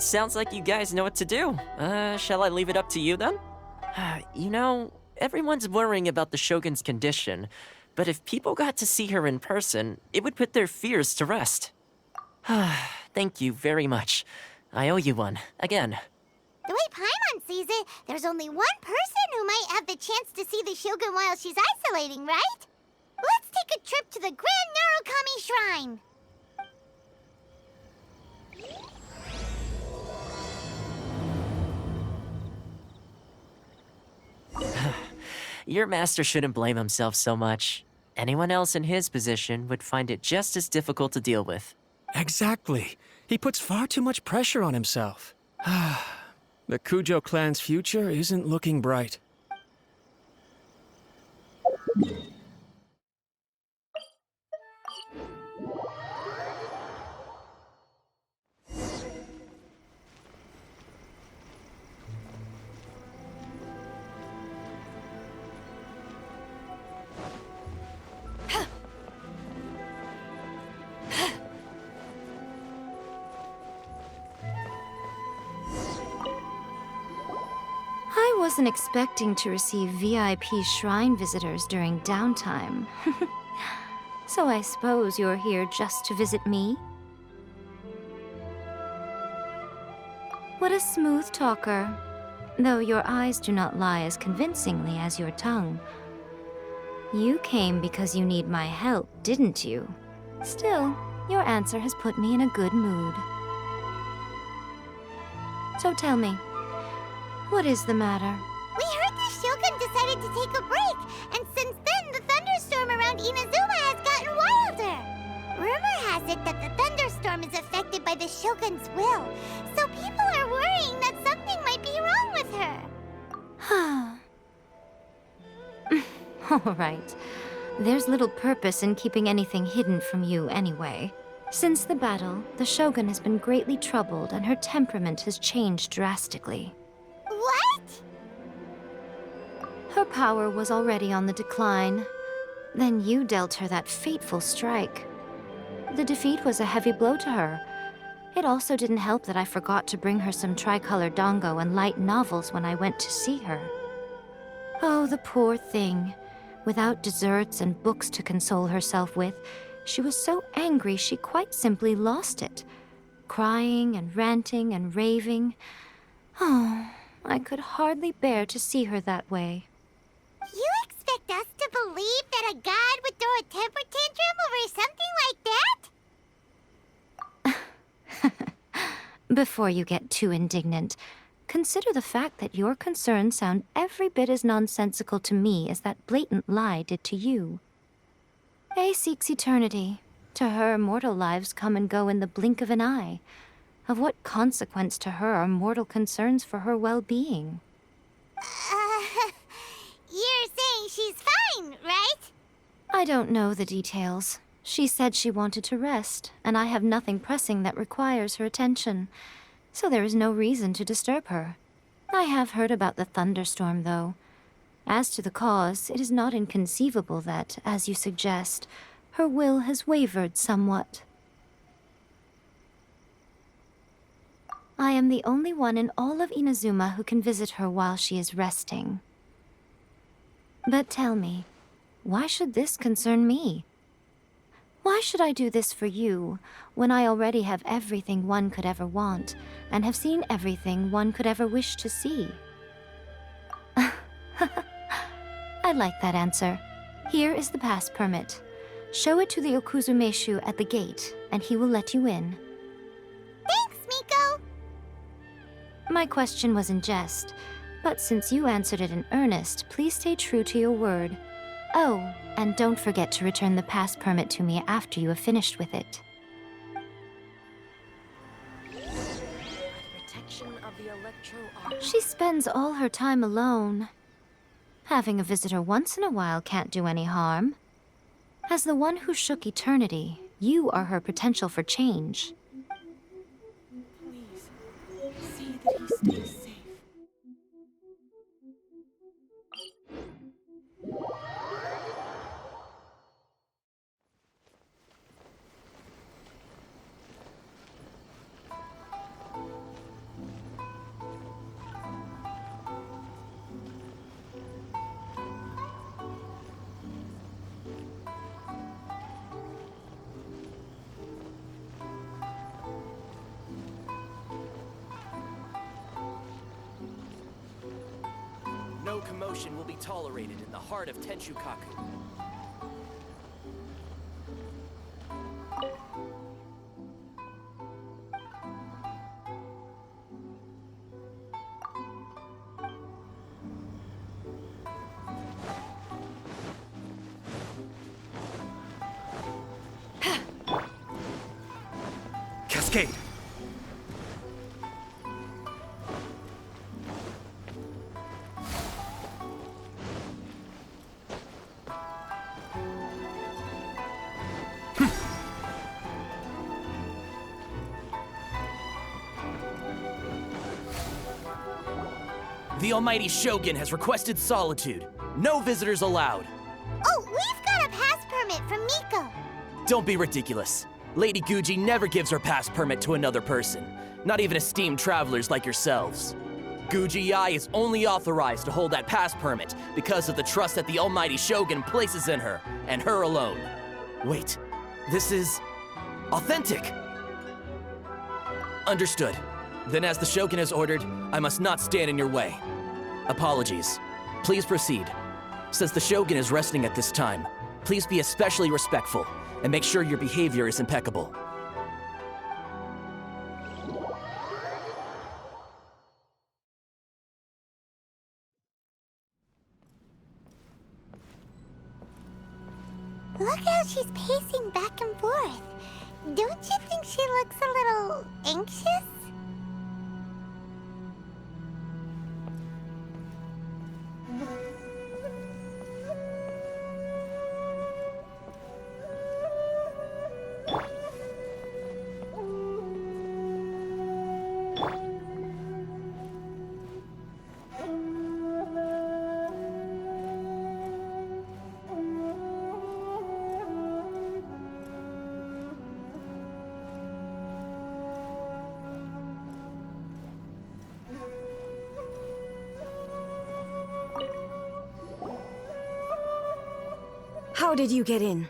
Sounds like you guys know what to do. Shall I leave it up to you then? You know, everyone's worrying about the Shogun's condition, but if people got to see her in person, it would put their fears to rest. Thank you very much. I owe you one, again. The way Paimon sees it, there's only one person who might have the chance to see the Shogun while she's isolating, right? Let's take a trip to the Grand Narukami Shrine! Your master shouldn't blame himself so much. Anyone else in his position would find it just as difficult to deal with. Exactly. He puts far too much pressure on himself. The Kujo clan's future isn't looking bright. I wasn't expecting to receive VIP shrine visitors during downtime. So I suppose you're here just to visit me? What a smooth talker. Though your eyes do not lie as convincingly as your tongue. You came because you need my help, didn't you? Still, your answer has put me in a good mood. So tell me, what is the matter? We heard the Shogun decided to take a break, and since then the thunderstorm around Inazuma has gotten wilder. Rumor has it that the thunderstorm is affected by the Shogun's will, so people are worrying that something might be wrong with her. All right. There's little purpose in keeping anything hidden from you anyway. Since the battle, the Shogun has been greatly troubled and her temperament has changed drastically. What? Her power was already on the decline. Then you dealt her that fateful strike. The defeat was a heavy blow to her. It also didn't help that I forgot to bring her some tricolor dango and light novels when I went to see her. Oh, the poor thing. Without desserts and books to console herself with, she was so angry she quite simply lost it. Crying and ranting and raving. Oh, I could hardly bear to see her that way. You expect us to believe that a god would throw a temper tantrum over something like that? Before you get too indignant, consider the fact that your concerns sound every bit as nonsensical to me as that blatant lie did to you. A seeks eternity. To her, mortal lives come and go in the blink of an eye. Of what consequence to her are mortal concerns for her well-being? You're saying she's fine, right? I don't know the details. She said she wanted to rest, and I have nothing pressing that requires her attention, so there is no reason to disturb her. I have heard about the thunderstorm, though. As to the cause, it is not inconceivable that, as you suggest, her will has wavered somewhat. I am the only one in all of Inazuma who can visit her while she is resting. But tell me, why should this concern me? Why should I do this for you, when I already have everything one could ever want, and have seen everything one could ever wish to see? I like that answer. Here is the pass permit. Show it to the Okuzumeshu at the gate, and he will let you in. Thanks, Miko! My question was in jest, but since you answered it in earnest, please stay true to your word. Oh, and don't forget to return the pass permit to me after you have finished with it. She spends all her time alone. Having a visitor once in a while can't do any harm. As the one who shook eternity, you are her potential for change. Please, see that he stays safe. commotion will be tolerated in the heart of Tenchukaku. Cascade! The almighty Shogun has requested solitude. No visitors allowed. Oh, we've got a pass permit from Miko. Don't be ridiculous. Lady Guji never gives her pass permit to another person, not even esteemed travelers like yourselves. Guji-ai is only authorized to hold that pass permit because of the trust that the almighty Shogun places in her, and her alone. Wait, this is authentic. Understood. Then as the Shogun has ordered, I must not stand in your way. Apologies. Please proceed. Since the Shogun is resting at this time, please be especially respectful and make sure your behavior is impeccable. Look how she's pacing back and forth. Don't you think she looks a little anxious? How did you get in?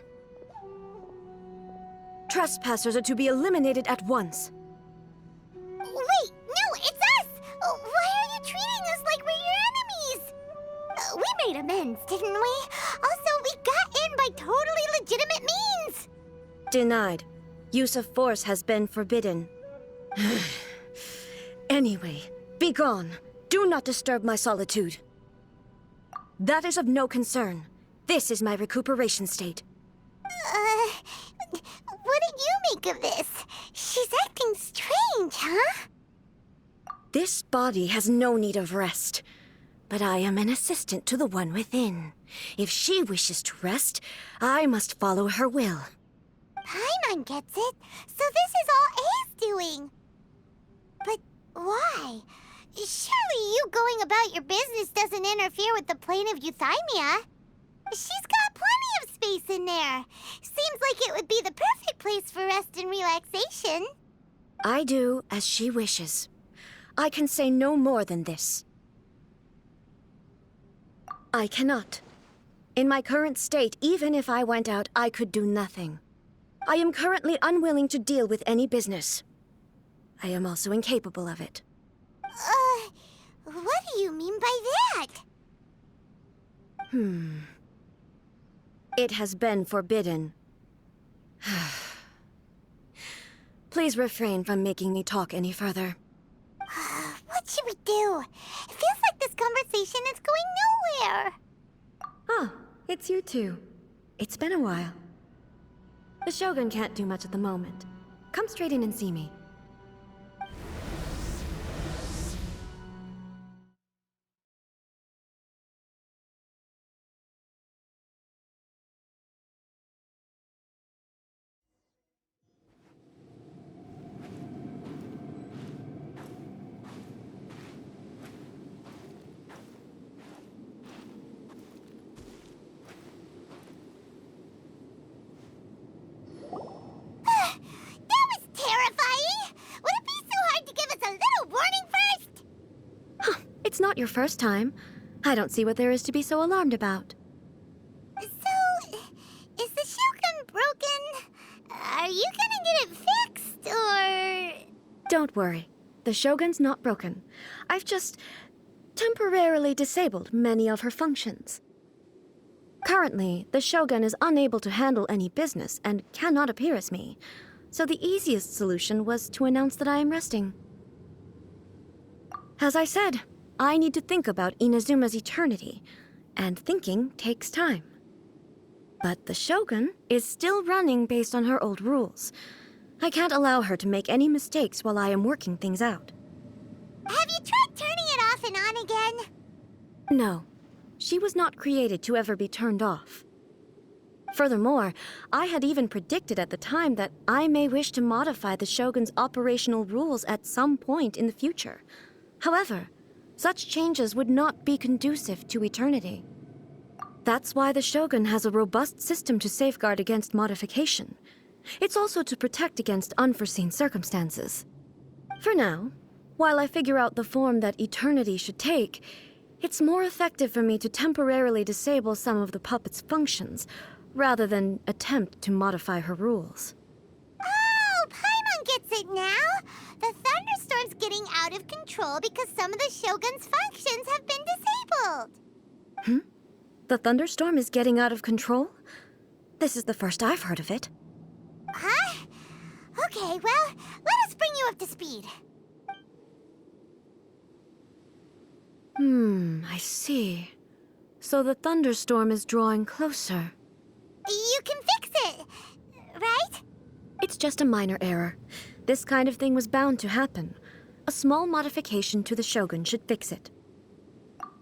Trespassers are to be eliminated at once. Wait, no, it's us! Why are you treating us like we're your enemies? We made amends, didn't we? Also, we got in by totally legitimate means! Denied. Use of force has been forbidden. Anyway, be gone. Do not disturb my solitude. That is of no concern. This is my recuperation state. What did you make of this? She's acting strange, huh? This body has no need of rest. But I am an assistant to the one within. If she wishes to rest, I must follow her will. Paimon gets it. So this is all A's doing. But why? Surely you going about your business doesn't interfere with the plane of euthymia. She's got plenty of space in there. Seems like it would be the perfect place for rest and relaxation. I do as she wishes. I can say no more than this. I cannot. In my current state, even if I went out, I could do nothing. I am currently unwilling to deal with any business. I am also incapable of it. What do you mean by that? It has been forbidden. Please refrain from making me talk any further. What should we do? It feels like this conversation is going nowhere. Ah, it's you two. It's been a while. The Shogun can't do much at the moment. Come straight in and see me. It's not your first time. I don't see what there is to be so alarmed about. So, is the Shogun broken? Are you gonna get it fixed, or...? Don't worry. The Shogun's not broken. I've just temporarily disabled many of her functions. Currently, the Shogun is unable to handle any business and cannot appear as me, so the easiest solution was to announce that I am resting. As I said, I need to think about Inazuma's eternity, and thinking takes time. But the Shogun is still running based on her old rules. I can't allow her to make any mistakes while I am working things out. Have you tried turning it off and on again? No, she was not created to ever be turned off. Furthermore, I had even predicted at the time that I may wish to modify the Shogun's operational rules at some point in the future. However, such changes would not be conducive to eternity. That's why the Shogun has a robust system to safeguard against modification. It's also to protect against unforeseen circumstances. For now, while I figure out the form that eternity should take, it's more effective for me to temporarily disable some of the puppet's functions, rather than attempt to modify her rules. Oh, Paimon gets it now! The thunderstorm's getting out of control because some of the Shogun's functions have been disabled. The thunderstorm is getting out of control? This is the first I've heard of it. Huh? Okay, well, let us bring you up to speed. I see. So the thunderstorm is drawing closer. You can fix it, right? It's just a minor error. This kind of thing was bound to happen. A small modification to the Shogun should fix it.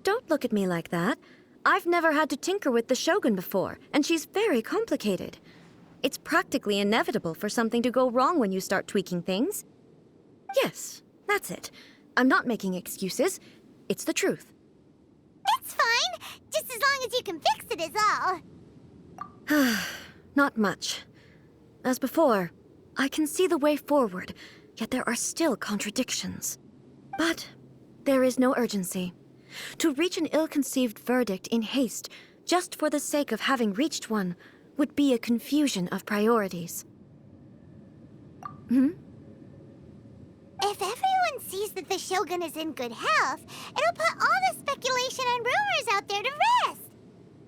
Don't look at me like that. I've never had to tinker with the Shogun before, and she's very complicated. It's practically inevitable for something to go wrong when you start tweaking things. Yes, that's it. I'm not making excuses. It's the truth. It's fine, just as long as you can fix it is all. Not much. As before, I can see the way forward, yet there are still contradictions. But there is no urgency. To reach an ill-conceived verdict in haste, just for the sake of having reached one, would be a confusion of priorities. If everyone sees that the Shogun is in good health, it'll put all the speculation and rumors out there to rest.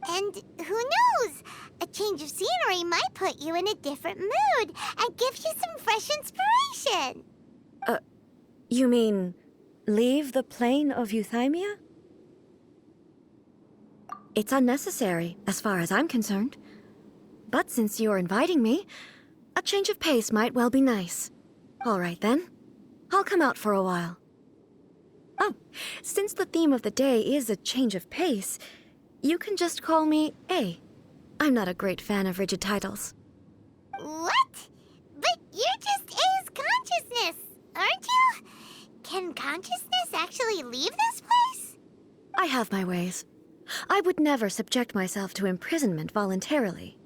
And who knows? A change of scenery might put you in a different mood and give you some fresh inspiration. You mean, leave the plane of Euthymia? It's unnecessary, as far as I'm concerned. But since you're inviting me, a change of pace might well be nice. All right, then. I'll come out for a while. Oh, since the theme of the day is a change of pace, you can just call me A. I'm not a great fan of rigid titles. What? But you're just A's consciousness, aren't you? Can consciousness actually leave this place? I have my ways. I would never subject myself to imprisonment voluntarily.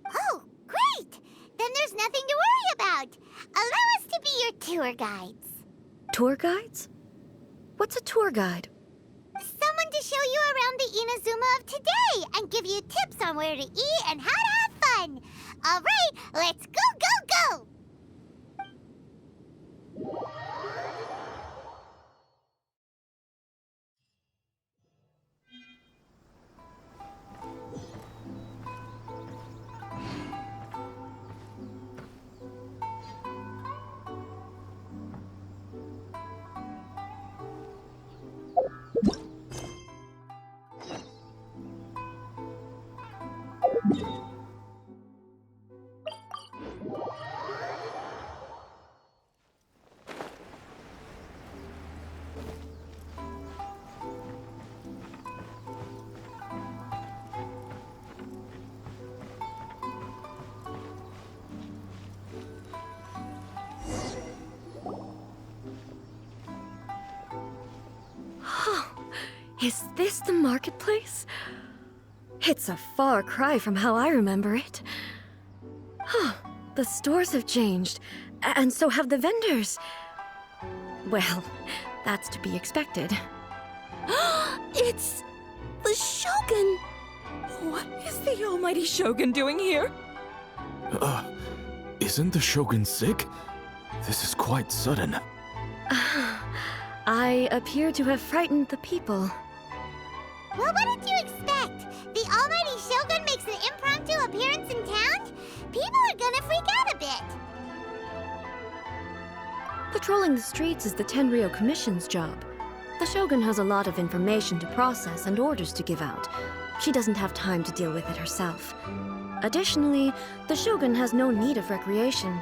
Oh, great! Then there's nothing to worry about. Allow us to be your tour guides. Tour guides? What's a tour guide? Someone to show you around the Inazuma of today and give you tips on where to eat and how to have fun. All right, let's go, go, go! Is this the marketplace? It's a far cry from how I remember it. The stores have changed, and so have the vendors. Well, that's to be expected. It's the Shogun! What is the almighty Shogun doing here? Isn't the Shogun sick? This is quite sudden. I I appear to have frightened the people. Well, what did you expect? The almighty Shogun makes an impromptu appearance in town? People are gonna freak out a bit. Patrolling the streets is the Tenryou Commission's job. The Shogun has a lot of information to process and orders to give out. She doesn't have time to deal with it herself. Additionally, the Shogun has no need of recreation.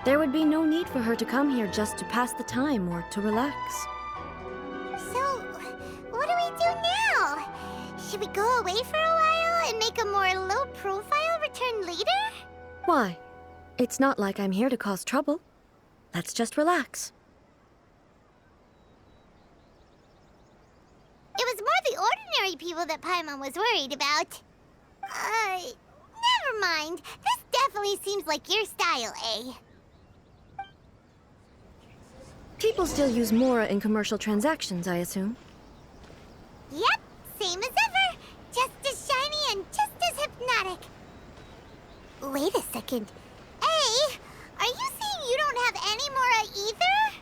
There would be no need for her to come here just to pass the time or to relax. So, what do we do now? Should we go away for a while and make a more low-profile return later? Why? It's not like I'm here to cause trouble. Let's just relax. It was more the ordinary people that Paimon was worried about. Never mind. This definitely seems like your style, eh? People still use Mora in commercial transactions, I assume. Yep, same as ever. Just as shiny and just as hypnotic. Wait a second. Hey, are you saying you don't have any Mora either?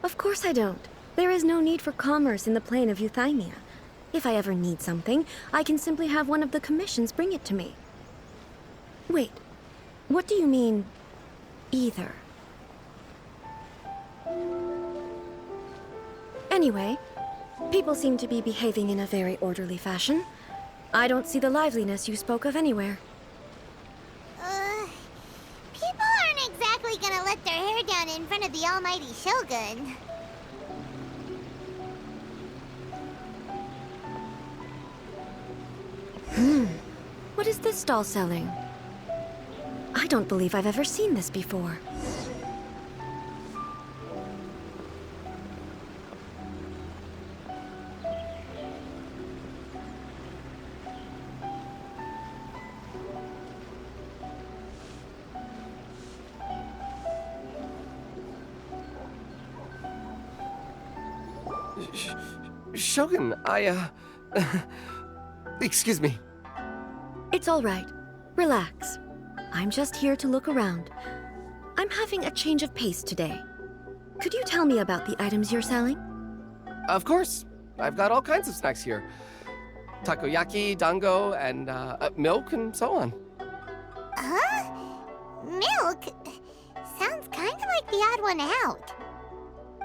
Of course I don't. There is no need for commerce in the plane of Euthymia. If I ever need something, I can simply have one of the commissions bring it to me. Wait, what do you mean, either? Anyway, people seem to be behaving in a very orderly fashion. I don't see the liveliness you spoke of anywhere. People aren't exactly gonna let their hair down in front of the almighty Shogun. What is this stall selling? I don't believe I've ever seen this before. Shogun, excuse me. It's all right. Relax. I'm just here to look around. I'm having a change of pace today. Could you tell me about the items you're selling? Of course. I've got all kinds of snacks here. Takoyaki, dango, and milk, and so on. Huh? Milk? Sounds kind of like the odd one out.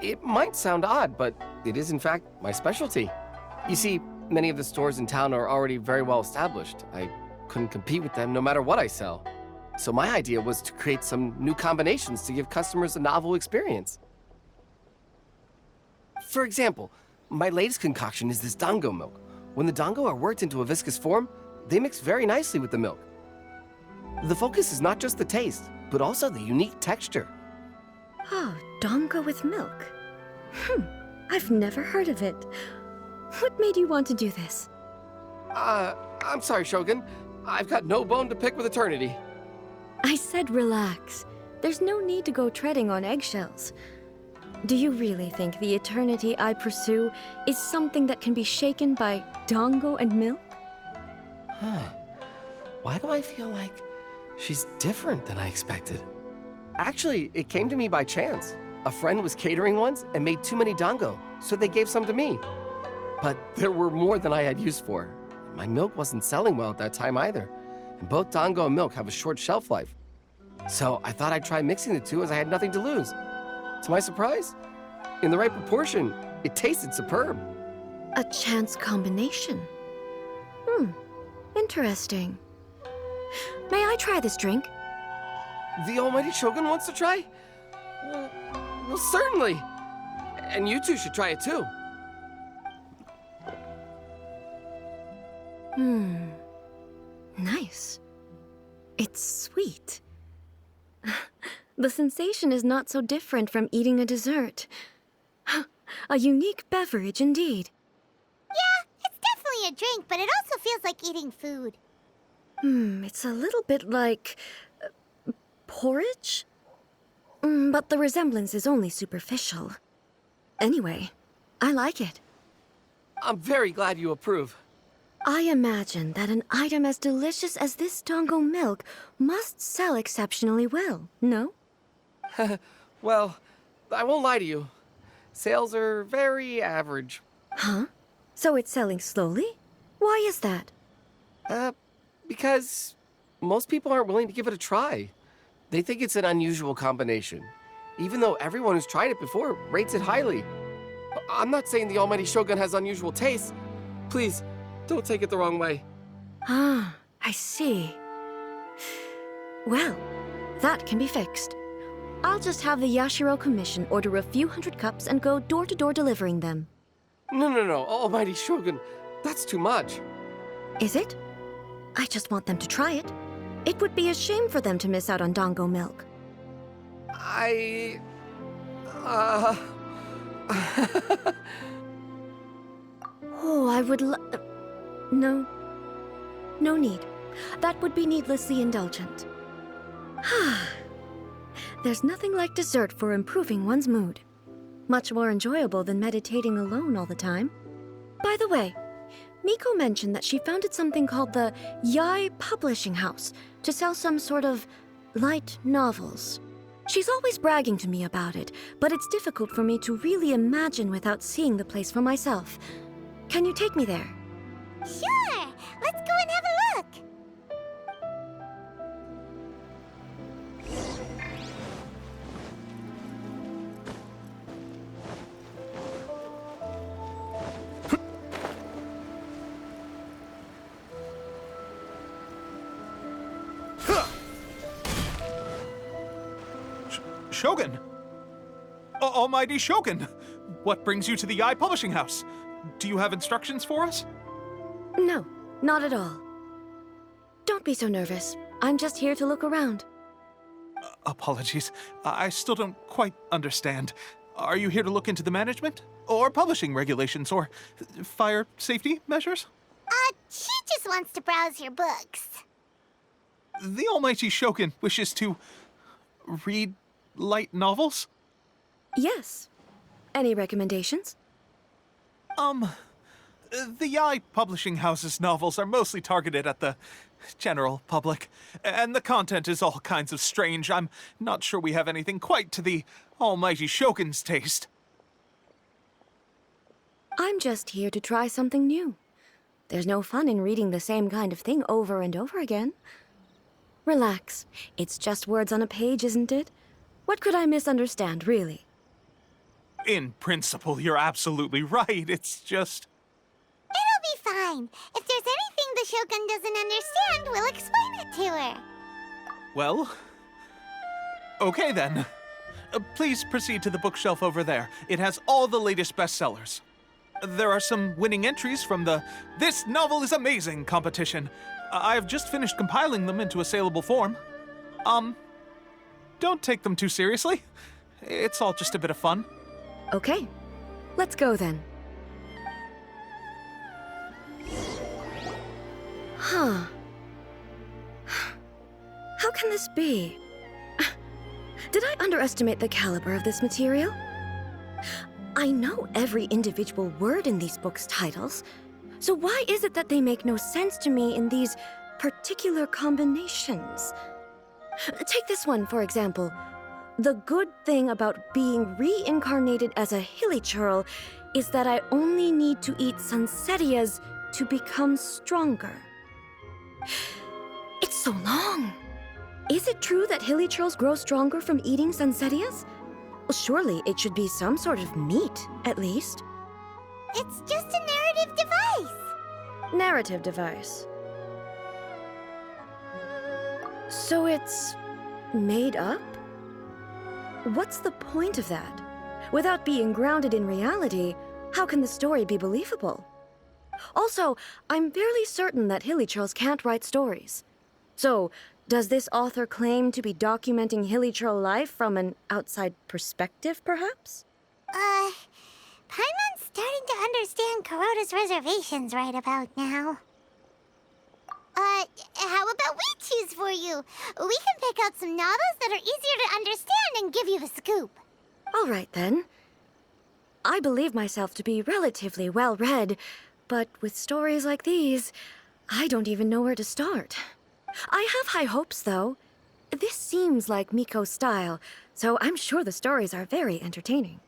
It might sound odd, but it is in fact my specialty. You see, many of the stores in town are already very well established. I couldn't compete with them no matter what I sell. So my idea was to create some new combinations to give customers a novel experience. For example, my latest concoction is this dango milk. When the dango are worked into a viscous form, they mix very nicely with the milk. The focus is not just the taste, but also the unique texture. Oh, dango with milk. I've never heard of it. What made you want to do this? I'm sorry, Shogun. I've got no bone to pick with eternity. I said relax. There's no need to go treading on eggshells. Do you really think the eternity I pursue is something that can be shaken by dango and milk? Why do I feel like she's different than I expected? Actually, it came to me by chance. A friend was catering once and made too many dango, so they gave some to me. But there were more than I had use for. My milk wasn't selling well at that time either, and both dango and milk have a short shelf life. So I thought I'd try mixing the two as I had nothing to lose. To my surprise, in the right proportion, it tasted superb. A chance combination. Interesting. May I try this drink? The almighty Shogun wants to try? Well, certainly. And you two should try it too. Nice. It's sweet. The sensation is not so different from eating a dessert. A unique beverage indeed. Yeah, it's definitely a drink, but it also feels like eating food. It's a little bit like porridge? But the resemblance is only superficial. Anyway, I like it. I'm very glad you approve. I imagine that an item as delicious as this dango milk must sell exceptionally well, no? Well, I won't lie to you. sales are very average. Huh? So it's selling slowly? Why is that? Because most people aren't willing to give it a try. They think it's an unusual combination, even though everyone who's tried it before rates it highly. I'm not saying the Almighty Shogun has unusual tastes. Please, don't take it the wrong way. Ah, I see. Well, that can be fixed. I'll just have the Yashiro Commission order a few hundred cups and go door-to-door delivering them. No, Almighty Shogun, that's too much. Is it? I just want them to try it. It would be a shame for them to miss out on Dango milk. Oh, I would No. No need. That would be needlessly indulgent. There's nothing like dessert for improving one's mood. Much more enjoyable than meditating alone all the time. By the way, Miko mentioned that she founded something called the Yai Publishing House to sell some sort of light novels. She's always bragging to me about it, but it's difficult for me to really imagine without seeing the place for myself. Can you take me there? Sure! Let's go and have a look! Shogun! Almighty Shogun! What brings you to the Yai Publishing House? Do you have instructions for us? No, not at all. Don't be so nervous. I'm just here to look around. Apologies. I still don't quite understand. Are you here to look into the management? Or publishing regulations? Or fire safety measures? She just wants to browse your books. The Almighty Shogun wishes to read light novels? Yes. Any recommendations? The Yai Publishing House's novels are mostly targeted at the general public, and the content is all kinds of strange. I'm not sure we have anything quite to the Almighty Shogun's taste. I'm just here to try something new. There's no fun in reading the same kind of thing over and over again. Relax. It's just words on a page, isn't it? What could I misunderstand, really? In principle, you're absolutely right. It's just... It'll be fine. If there's anything the Shogun doesn't understand, we'll explain it to her. Well... okay then. Please proceed to the bookshelf over there. It has all the latest bestsellers. There are some winning entries from the This Novel is Amazing competition. I've just finished compiling them into a saleable form. Don't take them too seriously. It's all just a bit of fun. Okay. Let's go then. Huh. How can this be? Did I underestimate the caliber of this material? I know every individual word in these books' titles, so why is it that they make no sense to me in these particular combinations? Take this one, for example. The good thing about being reincarnated as a hilly churl is that I only need to eat sunsettias to become stronger. It's so long. Is it true that hilly churls grow stronger from eating sunsettias? Well, surely it should be some sort of meat, at least. It's just a narrative device. Narrative device. So it's made up? What's the point of that? Without being grounded in reality, how can the story be believable? Also, I'm fairly certain that hilly churls can't write stories. So, does this author claim to be documenting hilly churl life from an outside perspective, perhaps? Paimon's starting to understand Kuroda's reservations right about now. How about we choose for you? We can pick out some novels that are easier to understand and give you the scoop. All right, then. I believe myself to be relatively well-read, but with stories like these, I don't even know where to start. I have high hopes, though. This seems like Miko's style, so I'm sure the stories are very entertaining.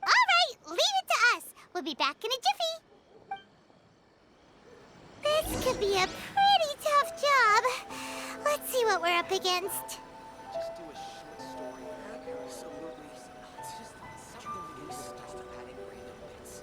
All right! leave it to us. We'll be back in a jiffy. This could be a pretty tough job. Let's see what we're up against. Just do a short story. Absolutely. It's just something to do with just adding random bits.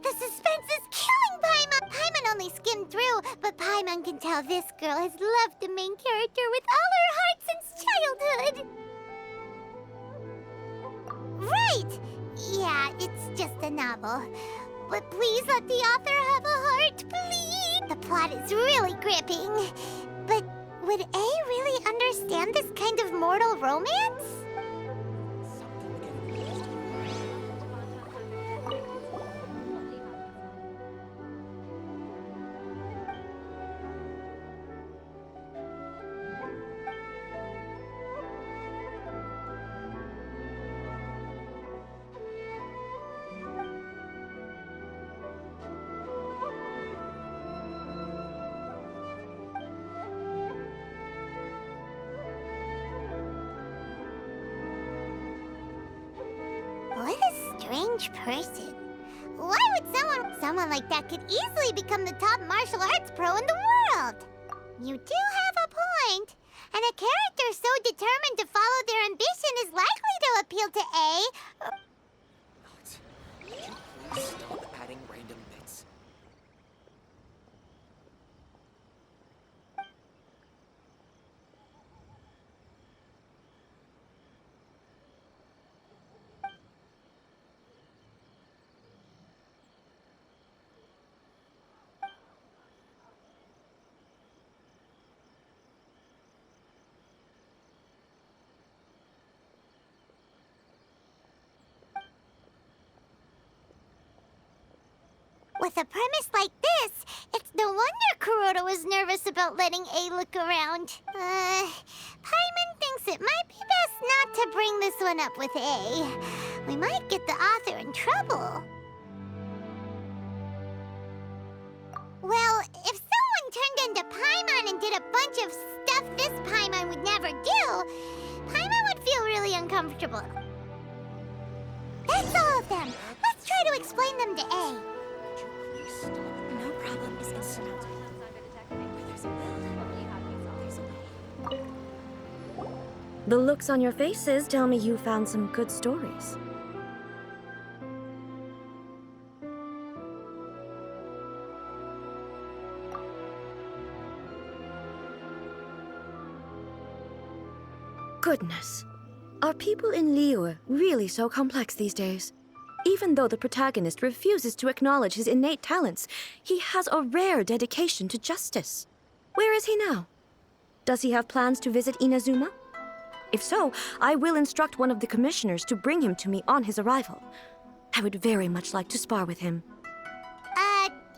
The suspense is killing Paimon! Paimon only skimmed through, but Paimon can tell this girl has loved the main character with all her heart since childhood! Right! Yeah, it's just a novel. But please let the author have a heart, please! The plot is really gripping. But would A really understand this kind of mortal romance? What a strange person. Why would someone like that could easily become the top martial arts pro in the world? You do have a point. And a character so determined to follow their ambition is likely to appeal to A. Alex, could you please stop adding random bits? With a premise like this, it's no wonder Kuroda was nervous about letting A look around. Paimon thinks it might be best not to bring this one up with A. We might get the author in trouble. Well, if someone turned into Paimon and did a bunch of stuff this Paimon would never do, Paimon would feel really uncomfortable. That's all of them. Let's try to explain them to A. No problem, Miss Instant. The looks on your faces tell me you found some good stories. Goodness. Are people in Liyue really so complex these days? Even though the protagonist refuses to acknowledge his innate talents, he has a rare dedication to justice. Where is he now? Does he have plans to visit Inazuma? If so, I will instruct one of the commissioners to bring him to me on his arrival. I would very much like to spar with him.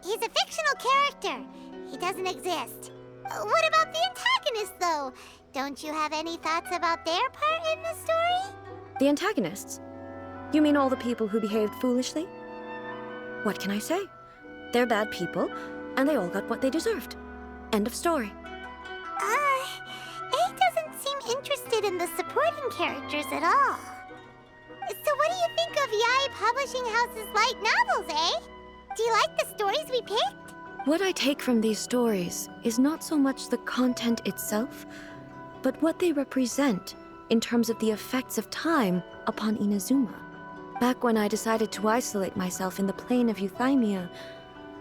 He's a fictional character. He doesn't exist. What about the antagonist, though? Don't you have any thoughts about their part in the story? The antagonists? You mean all the people who behaved foolishly? What can I say? They're bad people, and they all got what they deserved. End of story. A doesn't seem interested in the supporting characters at all. So what do you think of Yae Publishing House's light novels, eh? Do you like the stories we picked? What I take from these stories is not so much the content itself, but what they represent in terms of the effects of time upon Inazuma. Back when I decided to isolate myself in the plain of Euthymia,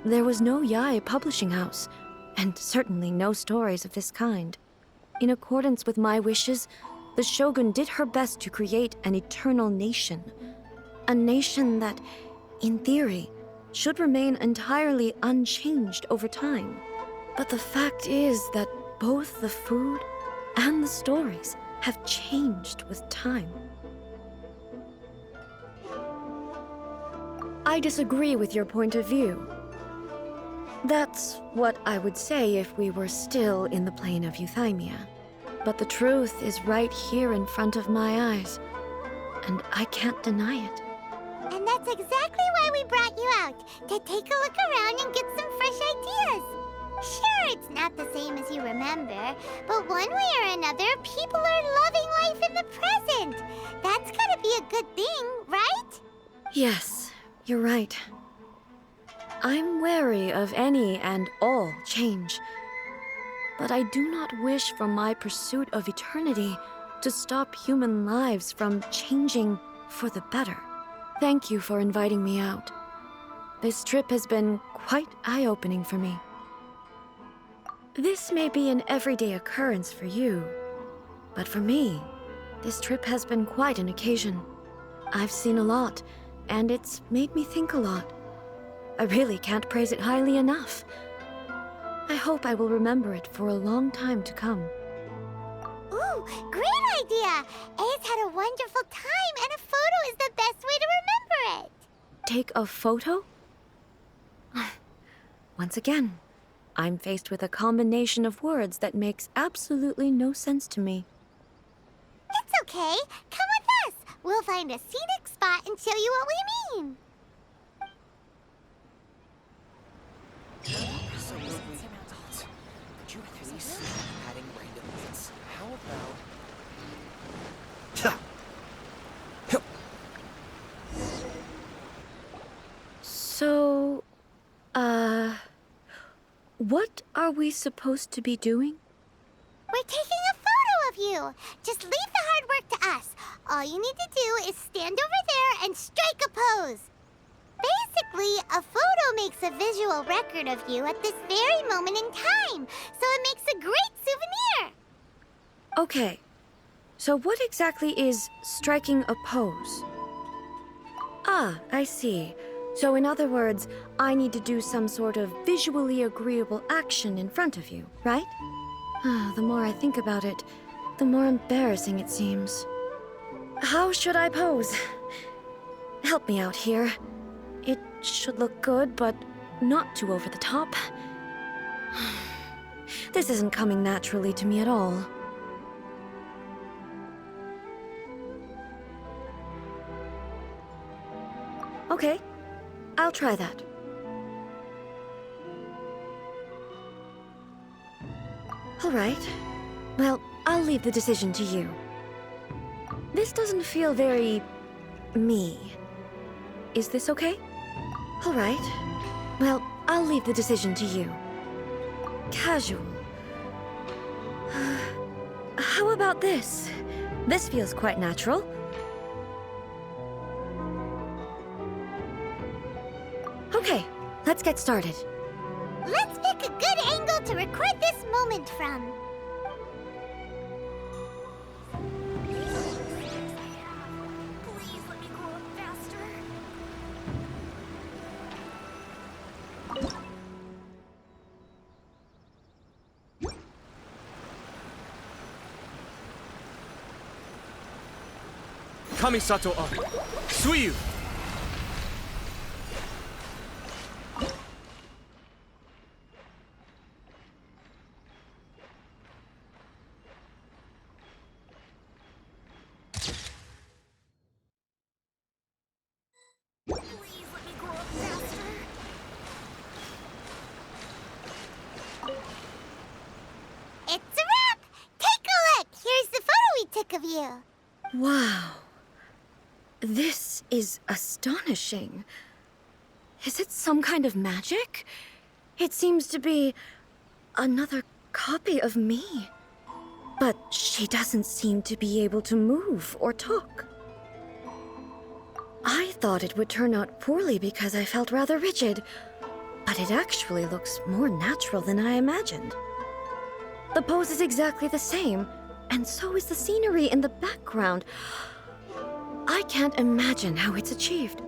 there was no Yae Publishing House, and certainly no stories of this kind. In accordance with my wishes, the Shogun did her best to create an eternal nation. A nation that, in theory, should remain entirely unchanged over time. But the fact is that both the food and the stories have changed with time. I disagree with your point of view. That's what I would say if we were still in the plane of euthymia. But the truth is right here in front of my eyes, and I can't deny it. And that's exactly why we brought you out, to take a look around and get some fresh ideas. Sure, it's not the same as you remember, but one way or another, people are loving life in the present. That's gotta be a good thing, right? Yes, you're right. I'm wary of any and all change, but I do not wish for my pursuit of eternity to stop human lives from changing for the better. Thank you for inviting me out. This trip has been quite eye-opening for me. This may be an everyday occurrence for you, but for me, this trip has been quite an occasion. I've seen a lot, and it's made me think a lot. I really can't praise it highly enough. I hope I will remember it for a long time to come. Ooh, great idea! A's had a wonderful time, and a photo is the best way to remember it. Take a photo? Once again, I'm faced with a combination of words that makes absolutely no sense to me. It's okay. Come with us. We'll find a scenic spot and show you what we mean. Absolutely not. Could you please stop adding random bits? How about... So, what are we supposed to be doing? We're taking a photo of you. Just leave the hard work to us. All you need to do is stand over there and strike a pose. Basically, a photo makes a visual record of you at this very moment in time, so it makes a great souvenir. Okay, so what exactly is striking a pose? Ah, I see. So in other words, I need to do some sort of visually agreeable action in front of you, right? The more I think about it, the more embarrassing it seems. How should I pose? Help me out here. It should look good, but not too over the top. This isn't coming naturally to me at all. Okay, I'll try that. All right. Well, I'll leave the decision to you. This doesn't feel very... me. Is this okay? All right. Well, I'll leave the decision to you. Casual. How about this? This feels quite natural. Okay, let's get started. Let's pick a good angle to record this moment from. Please let me grow up faster. Kamisato up. Suiyu! Please let me grow up faster. It's a wrap! Take a look! Here's the photo we took of you. Wow. This is astonishing. Is it some kind of magic? It seems to be another copy of me. But she doesn't seem to be able to move or talk. I thought it would turn out poorly because I felt rather rigid, but it actually looks more natural than I imagined. The pose is exactly the same, and so is the scenery in the background. I can't imagine how it's achieved.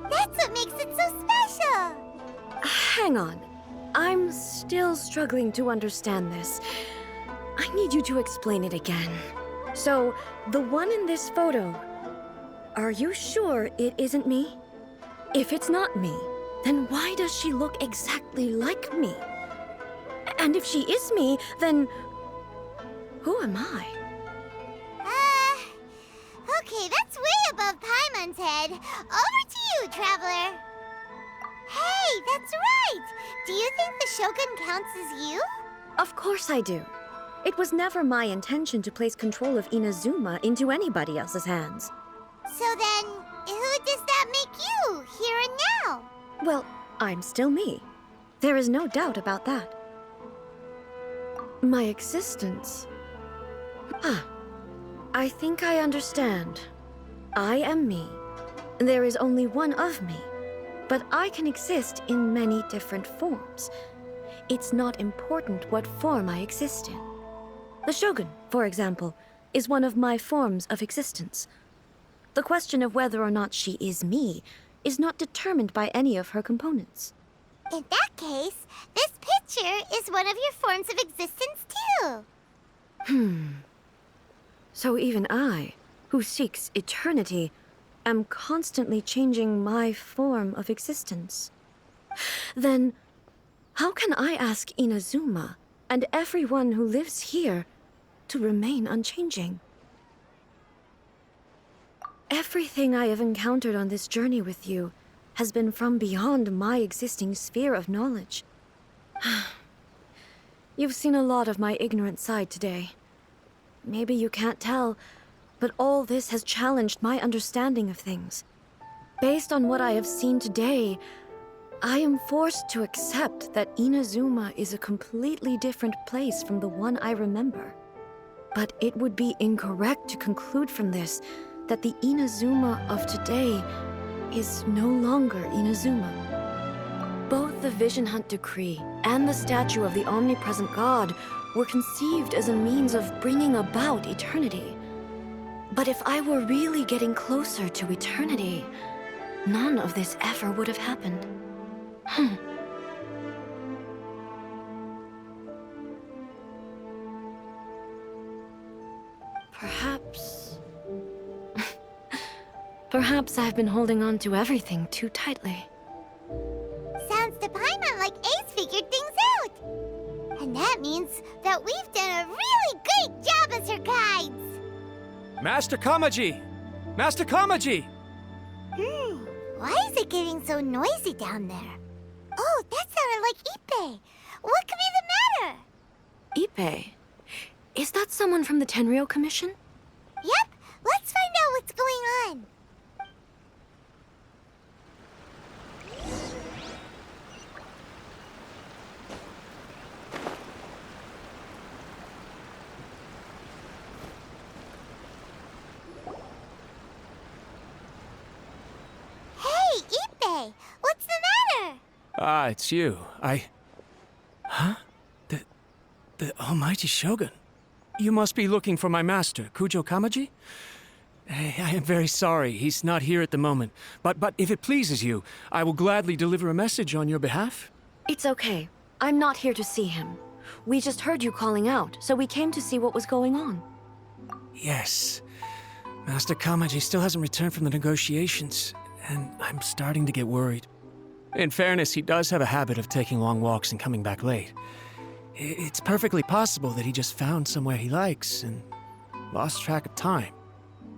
That's what makes it so special. Hang on. I'm still struggling to understand this. I need you to explain it again. So, the one in this photo, are you sure it isn't me? If it's not me, then why does she look exactly like me? And if she is me, then who am I? Okay, that's way above Paimon's head. Over to you, Traveler. Hey, that's right! Do you think the Shogun counts as you? Of course I do. It was never my intention to place control of Inazuma into anybody else's hands. So then, who does that make you, here and now? Well, I'm still me. There is no doubt about that. My existence... I think I understand. I am me. There is only one of me. But I can exist in many different forms. It's not important what form I exist in. The Shogun, for example, is one of my forms of existence. The question of whether or not she is me is not determined by any of her components. In that case, this picture is one of your forms of existence too. So even I, who seeks eternity, am constantly changing my form of existence. Then, how can I ask Inazuma and everyone who lives here to remain unchanging? Everything I have encountered on this journey with you has been from beyond my existing sphere of knowledge. You've seen a lot of my ignorant side today. Maybe you can't tell, but all this has challenged my understanding of things. Based on what I have seen today, I am forced to accept that Inazuma is a completely different place from the one I remember. But it would be incorrect to conclude from this that the Inazuma of today is no longer Inazuma. Both the Vision Hunt Decree and the statue of the omnipresent god were conceived as a means of bringing about eternity. But if I were really getting closer to eternity, none of this ever would have happened. Perhaps... Perhaps I've been holding on to everything too tightly. Sounds to Paimon like Ace figured things out. And that means that we've done a really great job as her guides. Master Kamaji! Master Kamaji! Why is it getting so noisy down there? Oh, that sounded like Ippei. What could be the matter? Ippei? Is that someone from the Tenryou Commission? Yep, let's find out what's going on. Hey, Ippei, what's the matter? Ah, it's you. Huh? The almighty Shogun. You must be looking for my master, Kujo Kamaji? I am very sorry, he's not here at the moment. But if it pleases you, I will gladly deliver a message on your behalf. It's okay. I'm not here to see him. We just heard you calling out, so we came to see what was going on. Yes. Master Kamaji still hasn't returned from the negotiations, and I'm starting to get worried. In fairness, he does have a habit of taking long walks and coming back late. It's perfectly possible that he just found somewhere he likes and lost track of time.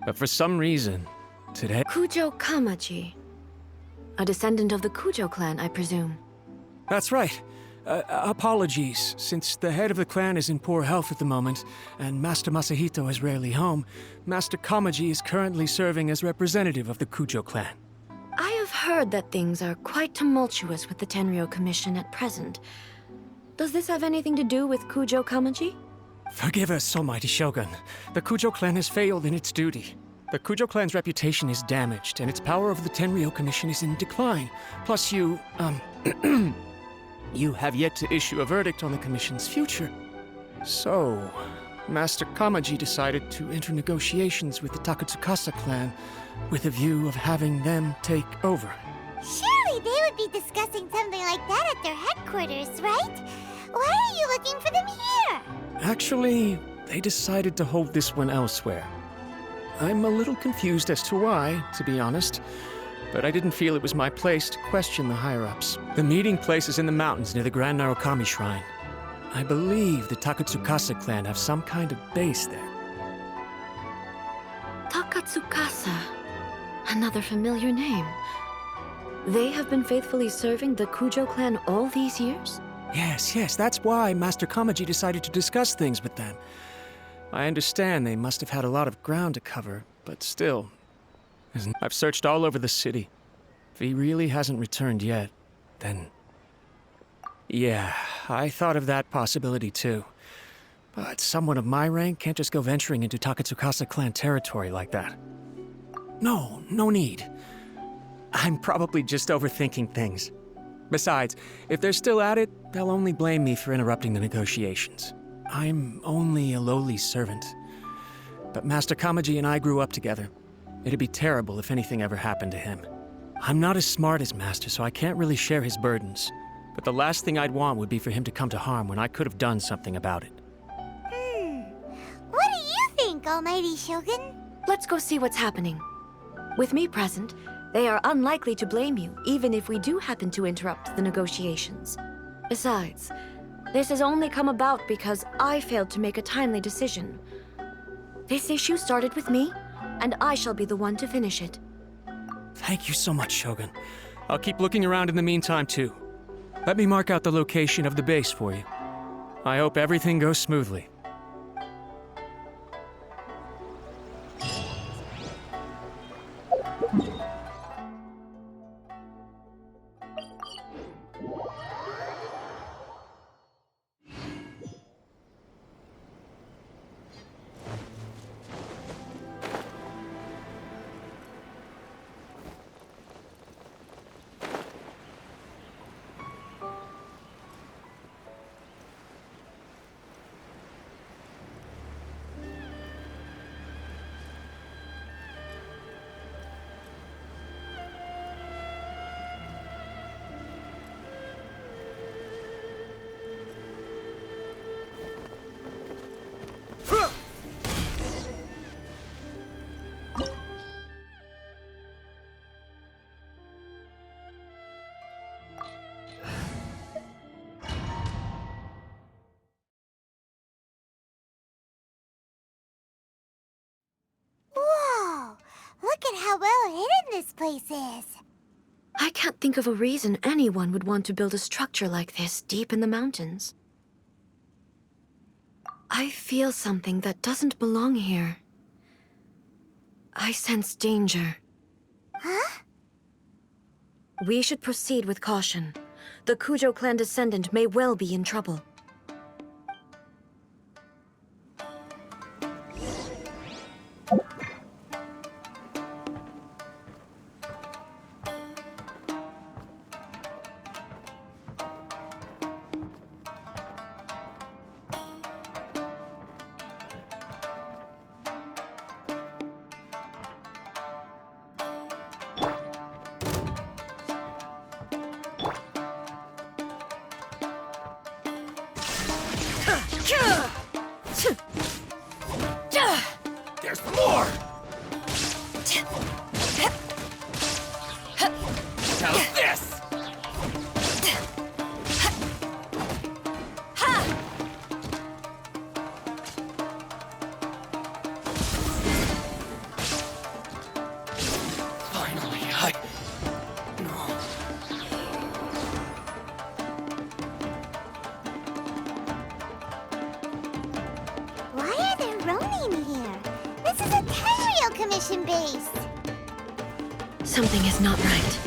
But for some reason, today... Kujo Kamaji. A descendant of the Kujo clan, I presume. That's right. Apologies, since the head of the clan is in poor health at the moment, and Master Masahito is rarely home, Master Kamaji is currently serving as representative of the Kujo clan. I have heard that things are quite tumultuous with the Tenryou Commission at present. Does this have anything to do with Kujo Kamaji? Forgive us, almighty Shogun. The Kujo clan has failed in its duty. The Kujo clan's reputation is damaged, and its power over the Tenryou Commission is in decline. Plus you, you have yet to issue a verdict on the Commission's future. So, Master Kamaji decided to enter negotiations with the Takatsukasa clan with a view of having them take over. Surely they would be discussing something like that at their headquarters, right? Why are you looking for them here? Actually, they decided to hold this one elsewhere. I'm a little confused as to why, to be honest, but I didn't feel it was my place to question the higher-ups. The meeting place is in the mountains near the Grand Narukami Shrine. I believe the Takatsukasa clan have some kind of base there. Takatsukasa. Another familiar name. They have been faithfully serving the Kujo clan all these years? Yes, that's why Master Kamaji decided to discuss things with them. I understand they must have had a lot of ground to cover, but still. I've searched all over the city. If he really hasn't returned yet, then... Yeah, I thought of that possibility too. But someone of my rank can't just go venturing into Takatsukasa clan territory like that. No need. I'm probably just overthinking things. Besides, if they're still at it, they'll only blame me for interrupting the negotiations. I'm only a lowly servant. But Master Kamaji and I grew up together. It'd be terrible if anything ever happened to him. I'm not as smart as Master, so I can't really share his burdens. But the last thing I'd want would be for him to come to harm when I could have done something about it. What do you think, Almighty Shogun? Let's go see what's happening. With me present, they are unlikely to blame you, even if we do happen to interrupt the negotiations. Besides, this has only come about because I failed to make a timely decision. This issue started with me, and I shall be the one to finish it. Thank you so much, Shogun. I'll keep looking around in the meantime, too. Let me mark out the location of the base for you. I hope everything goes smoothly. Whoa! Look at how well hidden this place is. I can't think of a reason anyone would want to build a structure like this deep in the mountains. I feel something that doesn't belong here. I sense danger. Huh? We should proceed with caution. The Kujo clan descendant may well be in trouble. There's more! How's this? Finally, No. Why are there Ronin here? This is a Tenryou Commission base. Something is not right.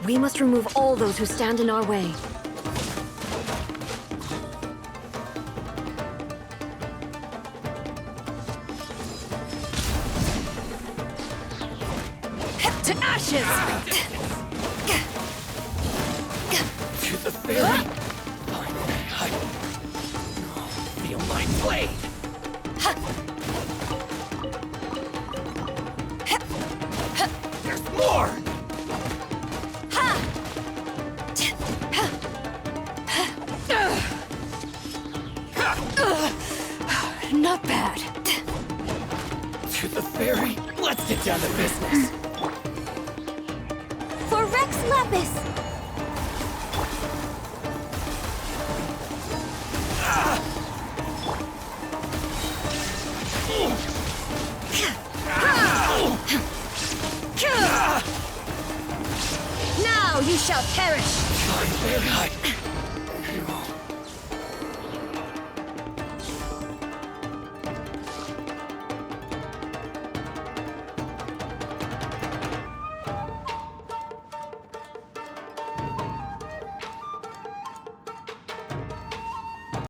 We must remove all those who stand in our way. To ashes! To the fairy! Finally, feel my blade! There's more! Ha! Not bad. To the ferry. Let's get down to business. For Rex Lapis! Now you shall perish! Fine, very high.